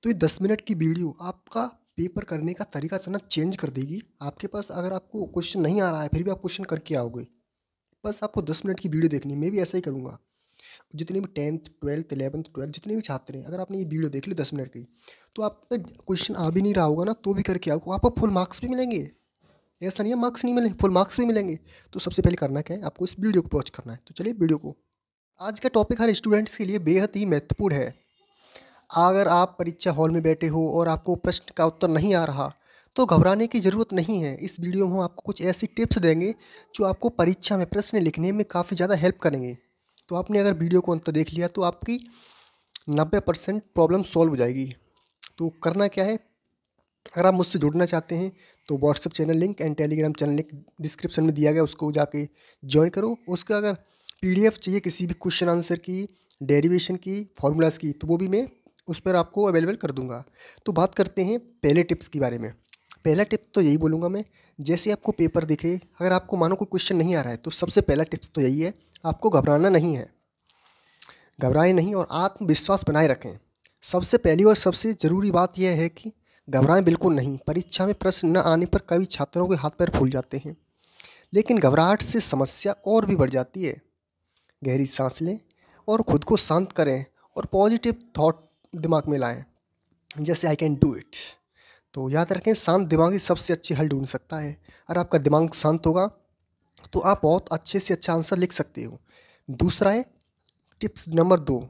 तो ये 10 मिनट की वीडियो आपका पेपर करने का तरीका इतना चेंज कर देगी। आपके पास अगर आपको क्वेश्चन नहीं आ रहा है फिर भी आप क्वेश्चन करके आओगे। बस आपको 10 मिनट की वीडियो देखनी है। मैं भी ऐसा ही करूँगा। जितने भी 10th 12th 11th 12th जितने भी छात्र हैं, अगर आपने ये वीडियो देख ली 10 मिनट की, तो आप पे क्वेश्चन आ भी नहीं रहा होगा ना, तो भी करके आओ, आपको फुल मार्क्स भी मिलेंगे। ऐसा नहीं है मार्क्स नहीं मिले, फुल मार्क्स भी मिलेंगे। तो सबसे पहले करना क्या है, आपको इस वीडियो को वॉच करना है। तो चलिए वीडियो को। आज का टॉपिक हर स्टूडेंट्स के लिए बेहद ही महत्वपूर्ण है। अगर आप परीक्षा हॉल में बैठे हो और आपको प्रश्न का उत्तर नहीं आ रहा, तो घबराने की ज़रूरत नहीं है। इस वीडियो में हम आपको कुछ ऐसी टिप्स देंगे जो आपको परीक्षा में प्रश्न लिखने में काफ़ी ज़्यादा हेल्प करेंगे। तो आपने अगर वीडियो को अंत देख लिया तो आपकी 90% प्रॉब्लम सॉल्व हो जाएगी। तो करना क्या है, अगर आप मुझसे जुड़ना चाहते हैं तो WhatsApp channel link and Telegram channel link description में दिया गया, उसको जाके ज्वाइन करो। उसका अगर पीडीएफ चाहिए किसी भी क्वेश्चन आंसर की, डेरिवेशन की, फार्मूलाज की, तो वो भी मैं उस पर आपको अवेलेबल कर दूंगा। तो बात करते हैं पहले टिप्स के बारे में। पहला टिप तो यही बोलूँगा मैं, जैसे आपको पेपर दिखे, अगर आपको मानो कोई क्वेश्चन नहीं आ रहा है तो सबसे पहला टिप्स तो यही है, आपको घबराना नहीं है। घबराएं नहीं और आत्मविश्वास बनाए रखें। सबसे पहली और सबसे ज़रूरी बात यह है कि घबराएं बिल्कुल नहीं। परीक्षा में प्रश्न न आने पर कई छात्रों के हाथ पैर फूल जाते हैं, लेकिन घबराहट से समस्या और भी बढ़ जाती है। गहरी सांस लें और खुद को शांत करें और पॉजिटिव थॉट दिमाग में लाएं, जैसे आई कैन डू इट। तो याद रखें, शांत दिमाग ही सबसे अच्छी हल ढूंढ सकता है। अगर आपका दिमाग शांत होगा तो आप बहुत अच्छे से अच्छा आंसर लिख सकते हो। दूसरा है टिप्स नंबर 2,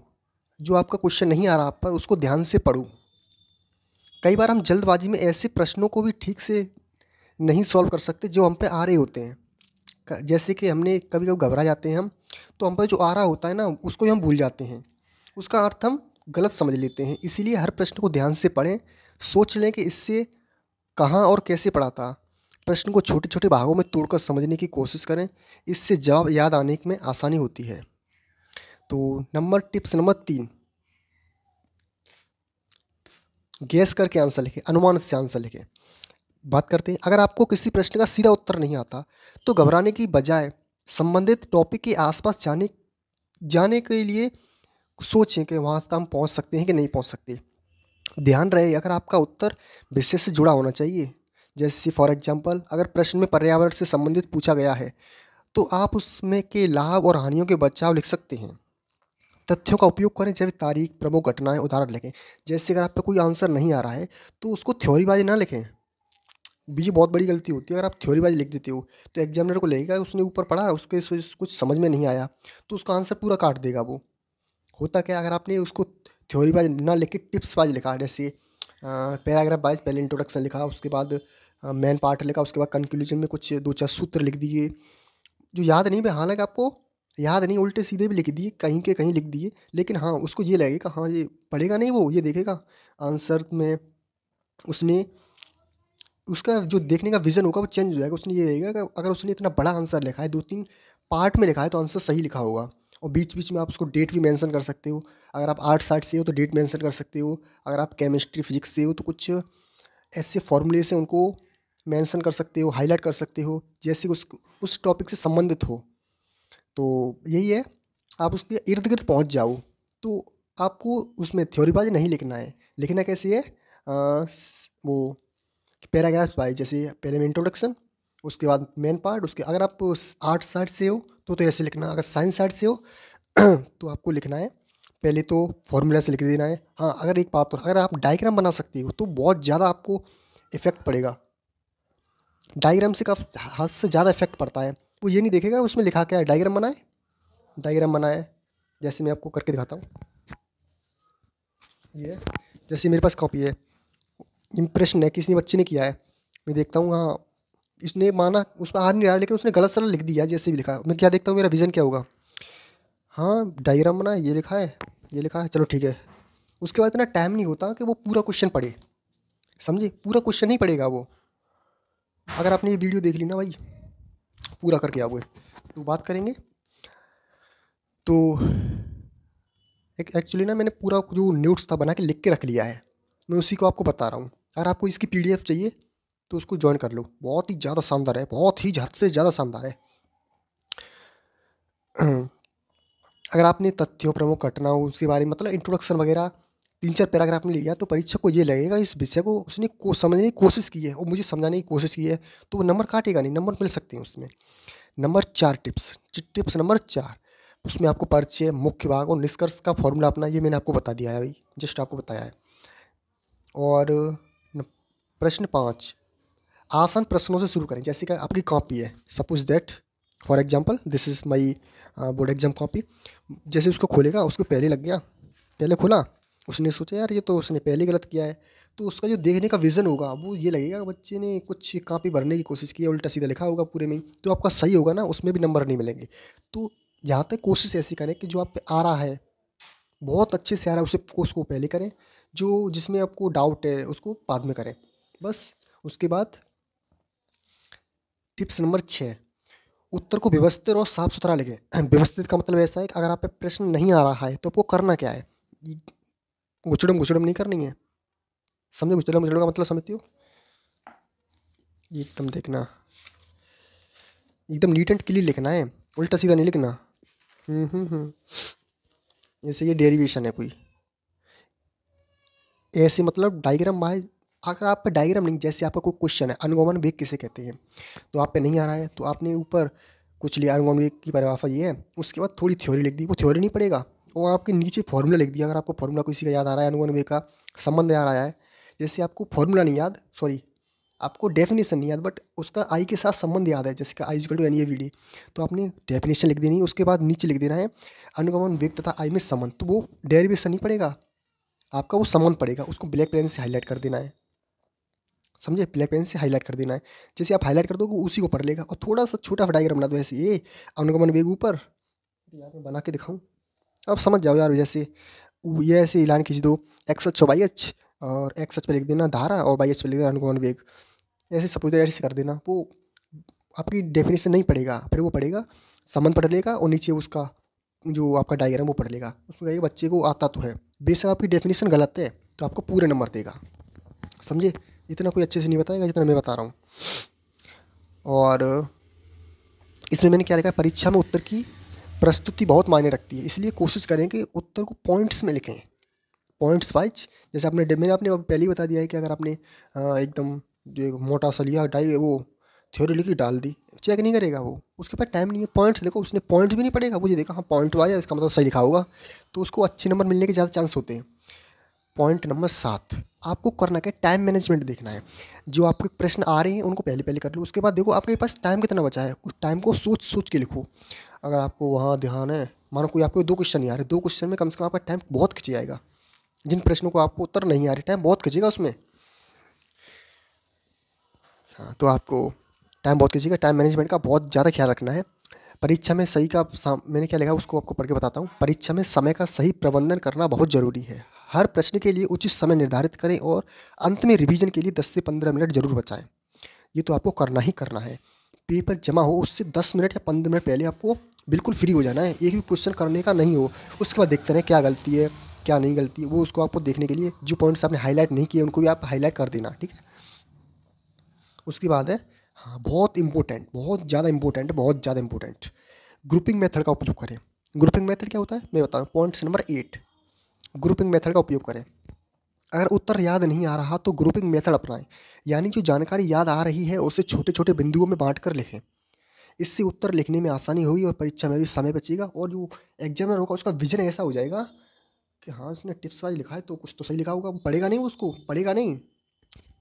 जो आपका क्वेश्चन नहीं आ रहा आप पर, उसको ध्यान से पढ़ो। कई बार हम जल्दबाजी में ऐसे प्रश्नों को भी ठीक से नहीं सॉल्व कर सकते जो हम पे आ रहे होते हैं। जैसे कि हमने कभी कभी घबरा जाते हैं हम, तो हम पर जो आ रहा होता है ना, उसको ही हम भूल जाते हैं, उसका अर्थ हम गलत समझ लेते हैं। इसीलिए हर प्रश्न को ध्यान से पढ़ें, सोच लें कि इससे कहाँ और कैसे पढ़ा था। प्रश्न को छोटे छोटे भागों में तोड़कर समझने की कोशिश करें, इससे जवाब याद आने में आसानी होती है। तो टिप्स नंबर 3, गैस करके आंसर लिखें, अनुमान से आंसर लिखें। बात करते हैं, अगर आपको किसी प्रश्न का सीधा उत्तर नहीं आता तो घबराने की बजाय संबंधित टॉपिक के आसपास जाने जाने के लिए सोचें कि वहाँ तक हम पहुँच सकते हैं कि नहीं पहुँच सकते। ध्यान रहे, अगर आपका उत्तर विषय से जुड़ा होना चाहिए। जैसे फॉर एग्जांपल, अगर प्रश्न में पर्यावरण से संबंधित पूछा गया है तो आप उसमें के लाभ और हानियों के बचाव लिख सकते हैं। तथ्यों का उपयोग करें, जैसे तारीख, प्रमुख घटनाएं, उदाहरण लिखें। जैसे अगर आप पे कोई आंसर नहीं आ रहा है तो उसको थ्योरीबाजी ना लिखें। ये बहुत बड़ी गलती होती है। अगर आप थ्योरीबाजी लिख देते हो तो एग्जामिनर को लगेगा उसने ऊपर पढ़ा, उसके कुछ समझ में नहीं आया, तो उसका आंसर पूरा काट देगा वो। होता क्या, अगर आपने उसको थ्योरीबाजी ना लिख के टिप्स वाइज लिखा, जैसे पैराग्राफ वाइज पहले इंट्रोडक्शन लिखा, उसके बाद मेन पार्ट लिखा, उसके बाद कंक्लूजन में कुछ 2-4 सूत्र लिख दिए जो याद नहीं, हालांकि आपको याद नहीं, उल्टे सीधे भी लिख दिए, कहीं के कहीं लिख दिए, लेकिन हाँ उसको ये लगेगा, हाँ ये पढ़ेगा नहीं, वो ये देखेगा आंसर में, उसने उसका जो देखने का विजन होगा वो चेंज हो जाएगा। उसने ये रहेगा कि अगर उसने इतना बड़ा आंसर लिखा है, 2-3 पार्ट में लिखा है, तो आंसर सही लिखा होगा। और बीच बीच में आप उसको डेट भी मेंशन कर सकते हो। अगर आप आर्ट्स साइड से हो तो डेट मेंशन कर सकते हो। अगर आप केमिस्ट्री फिजिक्स से हो तो कुछ ऐसे फॉर्मूले से उनको मेंशन कर सकते हो, हाईलाइट कर सकते हो, जैसे उस टॉपिक से संबंधित हो। तो यही है, आप उसके इर्द गिर्द पहुँच जाओ। तो आपको उसमें थ्योरीबाजी नहीं लिखना है। लिखना कैसे है, वो पैराग्राफ वाइज, जैसे पहले में इंट्रोडक्शन, उसके बाद मेन पार्ट, उसके अगर आप आर्ट साइड से हो तो ऐसे लिखना। अगर साइंस साइड से हो तो आपको लिखना है, पहले तो फॉर्मूला से लिख देना है। हाँ, अगर एक बात और, अगर आप डायग्राम बना सकते हो तो बहुत ज़्यादा आपको इफेक्ट पड़ेगा। डायग्राम से काफ़ी हद से ज़्यादा इफेक्ट पड़ता है। वो ये नहीं देखेगा उसमें लिखा क्या है, डायग्राम बनाए, डायग्राम बनाए, जैसे मैं आपको करके दिखाता हूँ। ये जैसे मेरे पास कॉपी है, इम्प्रेशन है, किसी बच्चे ने किया है, मैं देखता हूँ, हाँ इसने माना उसमें आ नहीं रहा, लेकिन उसने गलत सलत लिख दिया, जैसे भी लिखा, मैं क्या देखता हूँ मेरा विज़न क्या होगा, हाँ डायग्राम बना, ये लिखा है, ये लिखा है, चलो ठीक है। उसके बाद इतना टाइम नहीं होता कि वो पूरा क्वेश्चन पढ़े, समझे, पूरा क्वेश्चन नहीं पढ़ेगा वो। अगर आपने ये वीडियो देख ली ना भाई, पूरा करके आओगे। तो बात करेंगे, तो एक एक्चुअली ना मैंने पूरा जो नोट्स था बना के लिख के रख लिया है, मैं उसी को आपको बता रहा हूँ। अगर आपको इसकी पीडीएफ चाहिए तो उसको ज्वाइन कर लो, बहुत ही ज़्यादा शानदार है, बहुत ही हद से ज़्यादा शानदार है। अगर आपने तथ्यों, प्रमुख घटनाओं, उसके बारे में मतलब इंट्रोडक्शन वगैरह 3-4 पैराग्राफ में लिया तो परीक्षक को ये लगेगा इस विषय को उसने समझने की कोशिश की है और मुझे समझाने की कोशिश की है, तो वो नंबर काटेगा नहीं, नंबर मिल सकते हैं उसमें। नंबर 4 टिप्स, टिप्स नंबर 4, उसमें आपको परिचय, मुख्य भाग और निष्कर्ष का फॉर्मूला अपना, ये मैंने आपको बता दिया है अभी, जस्ट आपको बताया है। और प्रश्न 5, आसान प्रश्नों से शुरू करें। जैसे कि आपकी कॉपी है, suppose that for example this is my board exam copy. जैसे उसको खोलेगा, उसको पहले लग गया, पहले खोला, उसने सोचा यार ये तो उसने पहले गलत किया है, तो उसका जो देखने का विज़न होगा वो ये लगेगा बच्चे ने कुछ कॉपी भरने की कोशिश की है, उल्टा सीधा लिखा होगा पूरे में, तो आपका सही होगा ना, उसमें भी नंबर नहीं मिलेंगे। तो यहाँ तक कोशिश ऐसी करें कि जो आप पे आ रहा है बहुत अच्छे से आ रहा है, उसे उसको पहले करें, जो जिसमें आपको डाउट है उसको बाद में करें, बस। उसके बाद टिप्स नंबर 6, उत्तर को व्यवस्थित और साफ सुथरा लिखें। व्यवस्थित का मतलब ऐसा है कि अगर आप पे प्रश्न नहीं आ रहा है तो आपको करना क्या है, गुचड़म गुचड़म नहीं करनी है, समझे? गुचड़म गुचड़म का मतलब समझती हो? ये एकदम देखना, एकदम नीट एंड क्लीन लिखना है, उल्टा सीधा नहीं लिखना। जैसे ये डेरिवेशन है कोई, ऐसे मतलब डायग्राम बाय, अगर आप पे डायग्राम नहीं, जैसे आपका कोई क्वेश्चन है अनुगमन वेग किसे कहते हैं, तो आप पे नहीं आ रहा है तो आपने ऊपर कुछ लिया अनुगमन वेग की परिभाषा ये है, उसके बाद थोड़ी थ्योरी लिख दी, वो थ्योरी नहीं पड़ेगा, और आपके नीचे फॉर्मूला लिख दिया। अगर आपको फॉर्मूला किसी का याद आ रहा है, अनुगमन वेग का संबंध याद आया है, जैसे आपको फॉर्मूला नहीं याद, सॉरी आपको डेफिनेशन नहीं याद, बट उसका आई के साथ संबंध याद है, जैसे कि I equal to N A V D, तो आपने डेफिनेशन लिख देनी है, उसके बाद नीचे लिख देना है अनुगमन वेग तथा आई में संबंध, तो वो डेरिवेशन नहीं पड़ेगा आपका, वो संबंध पड़ेगा, उसको ब्लैक पेन से हाईलाइट कर देना है, समझे? ब्लैक पेन से हाईलाइट कर देना है, जैसे आप हाईलाइट कर दोगे उसी को पढ़ लेगा। और थोड़ा सा छोटा सा डायग्राम बना दो ऐसे, ये अनुगमन वेग ऊपर, यार मैं बना के दिखाऊं, अब समझ जाओ यार। जैसे ये ऐसे लाइन खींच दो, एक्स अक्ष और वाई अक्ष, और एक्स अक्ष पे लिख देना धारा और वाई अक्ष पे लिख देना अनुगमन वेग, ऐसे सपोज ऐसे कर देना, वो आपकी डेफिनेशन नहीं पड़ेगा, फिर वो पढ़ेगा संबंध पढ़ लेगा, और नीचे उसका जो आपका डायग्राम वो पढ़ लेगा, उसमें कहेगा बच्चे को आता तो है, बेशक आपकी डेफिनेशन गलत है तो आपको पूरे नंबर देगा, समझे? इतना कोई अच्छे से नहीं बताएगा जितना मैं बता रहा हूँ। और इसमें मैंने क्या लिखा है, परीक्षा में उत्तर की प्रस्तुति बहुत मायने रखती है, इसलिए कोशिश करें कि उत्तर को पॉइंट्स में लिखें, पॉइंट्स वाइज। जैसे मैंने आपने पहले ही बता दिया है कि अगर आपने एकदम जो मोटा सा लिया डाई वो थ्योरी लिखी डाल दी, चेक नहीं करेगा वो, उसके पास टाइम नहीं है। पॉइंट्स देखो, उसने पॉइंट्स भी नहीं पढ़ेगा, मुझे देखा हाँ पॉइंट आया इसका मतलब सही लिखा होगा, तो उसको अच्छे नंबर मिलने के ज़्यादा चांस होते हैं। पॉइंट नंबर 7, आपको करना क्या, टाइम मैनेजमेंट देखना है। जो आपके प्रश्न आ रहे हैं उनको पहले पहले कर लो, उसके बाद देखो आपके पास टाइम कितना बचा है, उस टाइम को सोच सोच के लिखो। अगर आपको वहाँ ध्यान है, मानो कोई आपको 2 क्वेश्चन नहीं आ रहे, 2 क्वेश्चन में कम से कम आपका टाइम बहुत खिंच जाएगा, जिन प्रश्नों को आपको उत्तर नहीं आ रहे टाइम बहुत खिंचेगा उसमें। हाँ, तो आपको टाइम बहुत खिंचेगा, टाइम मैनेजमेंट का बहुत ज़्यादा ख्याल रखना है। परीक्षा में सही का मैंने क्या लिखा उसको आपको पढ़ के बताता हूँ। परीक्षा में समय का सही प्रबंधन करना बहुत ज़रूरी है। हर प्रश्न के लिए उचित समय निर्धारित करें और अंत में रिवीजन के लिए 10 से 15 मिनट जरूर बचाएं। ये तो आपको करना ही करना है। पेपर जमा हो उससे 10 मिनट या 15 मिनट पहले आपको बिल्कुल फ्री हो जाना है, एक भी क्वेश्चन करने का नहीं हो। उसके बाद देखते रहें क्या गलती है क्या नहीं गलती है, वो उसको आपको देखने के लिए जो पॉइंट्स आपने हाईलाइट नहीं किए उनको भी आप हाईलाइट कर देना, ठीक है। उसके बाद है, हाँ बहुत इंपॉर्टेंट, बहुत ज़्यादा इंपॉर्टेंट, बहुत ज़्यादा इंपॉर्टेंट, ग्रुपिंग मेथड का उपयोग करें। ग्रुपिंग मेथड क्या होता है मैं बताऊँ, पॉइंट्स नंबर 8, ग्रुपिंग मेथड का उपयोग करें। अगर उत्तर याद नहीं आ रहा तो ग्रुपिंग मेथड अपनाएं, यानी जो जानकारी याद आ रही है उसे छोटे छोटे बिंदुओं में बांट कर लिखें। इससे उत्तर लिखने में आसानी होगी और परीक्षा में भी समय बचेगा, और जो एग्जामिनर होगा उसका विजन ऐसा हो जाएगा कि हाँ उसने टिप्स वाइज लिखा है तो कुछ तो सही लिखा होगा, वो पढ़ेगा नहीं, उसको पढ़ेगा नहीं,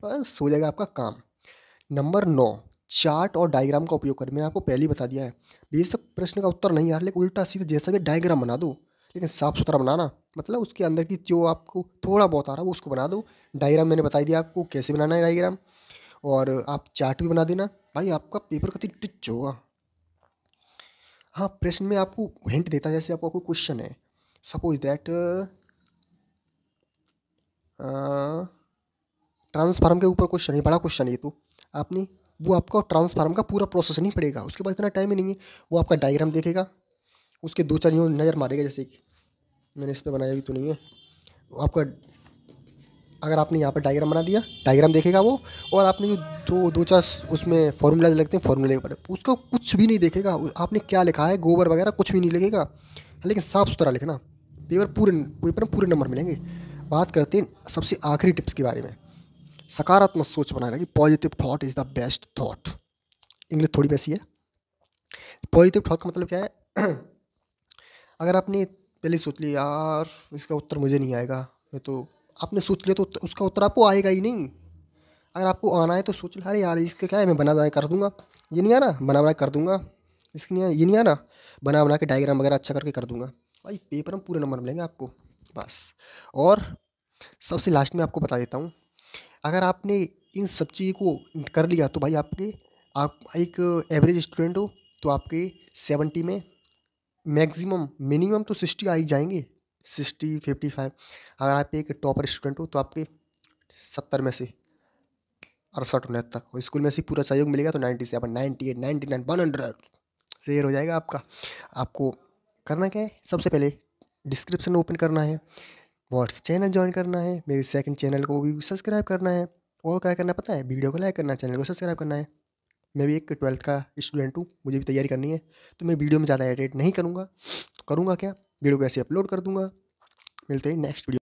बस हो जाएगा आपका काम। नंबर 9, चार्ट और डायग्राम का उपयोग करें। मैंने आपको पहले ही बता दिया है, बेशक प्रश्न का उत्तर नहीं आ रहा लेकिन उल्टा सीधा जैसा भी डायग्राम बना दो, लेकिन साफ सुथरा बनाना, मतलब उसके अंदर की जो आपको थोड़ा बहुत आ रहा है वो उसको बना दो। डायग्राम मैंने बता दिया आपको कैसे बनाना है डायग्राम, और आप चार्ट भी बना देना, भाई आपका पेपर कति टिच होगा। हाँ, प्रश्न में आपको हिंट देता है, जैसे आपका कोई क्वेश्चन है, सपोज दैट ट्रांसफार्म के ऊपर क्वेश्चन है, बड़ा क्वेश्चन है, तो आपने वो आपका ट्रांसफार्म का पूरा प्रोसेस नहीं पड़ेगा, उसके बाद इतना टाइम ही नहीं है। वो आपका डायग्राम देखेगा, उसके 2-4 यूँ नज़र मारेगा, जैसे कि मैंने इस पर बनाया भी तो नहीं है, वो आपका अगर आपने यहाँ पर डायग्राम बना दिया, डायग्राम देखेगा वो, और आपने जो 2-4 उसमें फॉर्मूला लगते हैं, फॉर्मूले पर उसको कुछ भी नहीं देखेगा, आपने क्या लिखा है गोबर वगैरह कुछ भी नहीं लिखेगा, लेकिन साफ़ सुथरा लिखना, पेपर में पूरे नंबर मिलेंगे। बात करते हैं सबसे आखिरी टिप्स के बारे में। सकारात्मक सोच बनाए रखिए। Positive thought is the best thought. English थोड़ी वैसी है। पॉजिटिव थॉट का मतलब क्या है? अगर आपने पहले सोच लिया यार इसका उत्तर मुझे नहीं आएगा, मैं तो आपने सोच लिया तो उसका उत्तर आपको आएगा ही नहीं। अगर आपको आना है तो सोच लो अरे यार इसका क्या है, मैं बना बना कर दूंगा, ये नहीं आ रहा बना बना कर दूंगा, इसकी नहीं ये नहीं आ रहा बना बना के डायग्राम वगैरह अच्छा करके कर दूंगा। भाई पेपर में पूरे नंबर मिलेंगे आपको बस। और सबसे लास्ट में आपको बता देता हूँ, अगर आपने इन सब चीज़ को कर लिया तो भाई आप एक एवरेज स्टूडेंट हो तो आपके 70 में मैक्सिमम मिनिमम तो 60 आ ही जाएंगे, 60 55। अगर आप एक टॉपर स्टूडेंट हो तो आपके 70 में से 68 69, और स्कूल में से पूरा सहयोग मिलेगा तो 97 98 99 100 शेयर हो जाएगा आपका। आपको करना क्या है, सबसे पहले डिस्क्रिप्शन ओपन करना है, व्हाट्सएप चैनल ज्वाइन करना है, मेरे सेकंड चैनल को भी सब्सक्राइब करना है, और क्या करना है पता है, वीडियो को लाइक करना है, चैनल को सब्सक्राइब करना है। मैं भी एक 12th का स्टूडेंट हूँ, मुझे भी तैयारी करनी है, तो मैं वीडियो में ज़्यादा एडिट नहीं करूँगा, तो करूँगा क्या, वीडियो को ऐसे अपलोड कर दूँगा। मिलते हैं नेक्स्ट वीडियो।